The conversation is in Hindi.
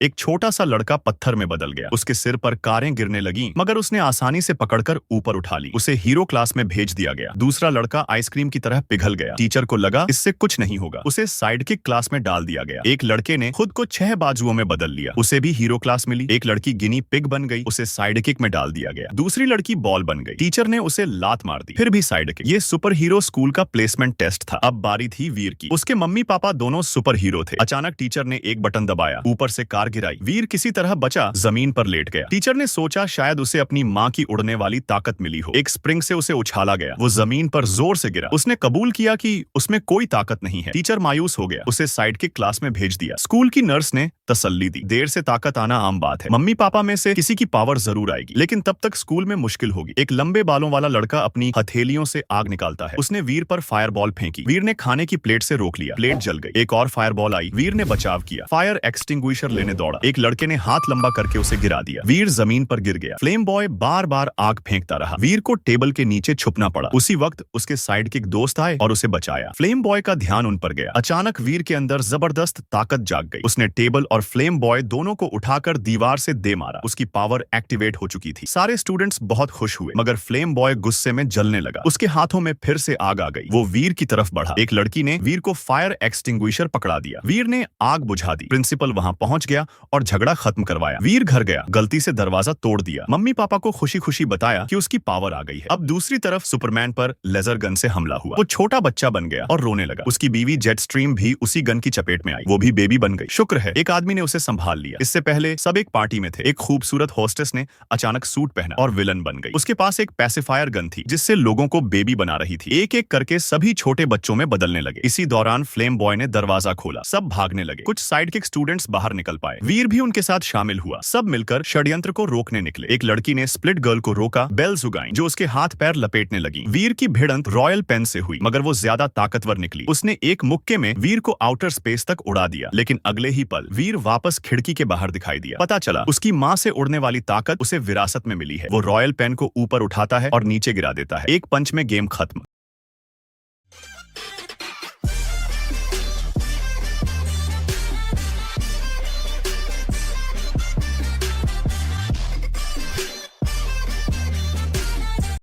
एक छोटा सा लड़का पत्थर में बदल गया। उसके सिर पर कारें गिरने लगीं, मगर उसने आसानी से पकड़कर ऊपर उठा ली। उसे हीरो क्लास में भेज दिया गया। दूसरा लड़का आइसक्रीम की तरह पिघल गया। टीचर को लगा इससे कुछ नहीं होगा। उसे साइडकिक क्लास में डाल दिया गया। एक लड़के ने खुद को 6 बाजुओं में बदल लिया। उसे भी हीरो क्लास मिली। एक लड़की गिनी पिग बन गई। उसे साइडकिक में डाल दिया गया। दूसरी लड़की बॉल बन गई। टीचर ने उसे लात मार दी, फिर भी साइडकिक। ये सुपर हीरो स्कूल का प्लेसमेंट टेस्ट था। अब बारी थी वीर की। उसके मम्मी पापा दोनों सुपर हीरो थे। अचानक टीचर ने एक बटन दबाया, ऊपर से कार गिराई। वीर किसी तरह बचा, जमीन पर लेट गया। टीचर ने सोचा शायद उसे अपनी माँ की उड़ने वाली ताकत मिली हो। एक स्प्रिंग से उसे उछाला गया। वो जमीन पर जोर से गिरा। उसने कबूल किया कि उसमें कोई ताकत नहीं है। टीचर मायूस हो गया। उसे साइडकिक क्लास में भेज दिया। स्कूल की नर्स ने तसल्ली दी, देर से ताकत आना आम बात है। मम्मी पापा में से किसी की पावर जरूर आएगी, लेकिन तब तक स्कूल में मुश्किल होगी। एक लंबे बालों वाला लड़का अपनी हथेलियों से आग निकालता है। उसने वीर पर फायर बॉल फेंकी। वीर ने खाने की प्लेट से रोक लिया। प्लेट जल गई। एक और फायर बॉल आई। वीर ने बचाव किया। फायर एक्सटिंग्विशर लेने दौड़ा। एक लड़के ने हाथ लंबा करके उसे गिरा दिया। वीर जमीन पर गिर गया। फ्लेम बॉय बार बार आग फेंकता रहा। वीर को टेबल के नीचे छुपना पड़ा। उसी वक्त उसके साइडकिक दोस्त आए और उसे बचाया। फ्लेम बॉय का ध्यान उन पर गया। अचानक वीर के अंदर जबरदस्त ताकत जाग गई। उसने टेबल और फ्लेम बॉय दोनों को उठाकर दीवार से दे मारा। उसकी पावर एक्टिवेट हो चुकी थी। सारे स्टूडेंट्स बहुत खुश हुए, मगर फ्लेम बॉय गुस्से में जलने लगा। उसके हाथों में फिर से आग आ गई। वो वीर की तरफ बढ़ा। एक लड़की ने वीर को फायर एक्सटिंग्विशर पकड़ा दिया। वीर ने आग बुझा दी। प्रिंसिपल वहां पहुंच गया और झगड़ा खत्म करवाया। वीर घर गया, गलती से दरवाजा तोड़ दिया। मम्मी पापा को खुशी खुशी बताया कि उसकी पावर आ गई है। अब दूसरी तरफ सुपरमैन पर लेजर गन से हमला हुआ। वो छोटा बच्चा बन गया और रोने लगा। उसकी बीवी जेट स्ट्रीम भी उसी गन की चपेट में आई। वो भी बेबी बन गई। शुक्र है एक आदमी ने उसे संभाल लिया। इससे पहले सब एक पार्टी में थे। एक खूबसूरत होस्टेस ने अचानक सूट पहना और विलन बन गई। उसके पास एक पैसिफायर गन थी, जिससे लोगों को बेबी बना रही थी। एक एक करके सभी छोटे बच्चों में बदलने लगे। इसी दौरान फ्लेम बॉय ने दरवाजा खोला। सब भागने लगे। कुछ साइडकिक स्टूडेंट्स बाहर निकल पाए। वीर भी उनके साथ शामिल हुआ। सब मिलकर षड्यंत्र को रोकने निकले। एक लड़की ने स्प्लिट गर्ल को रोका। बेल्स उगाई जो उसके हाथ पैर लपेटने लगी। वीर की भिड़ंत रॉयल पेन से हुई, मगर वो ज्यादा ताकतवर निकली। उसने एक मुक्के में वीर को आउटर स्पेस तक उड़ा दिया, लेकिन अगले ही पल वीर वापस खिड़की के बाहर दिखाई दिया। पता चला उसकी माँ से उड़ने वाली ताकत उसे विरासत में मिली है। वो रॉयल पेन को ऊपर उठाता है और नीचे गिरा देता है। एक पंच में गेम खत्म।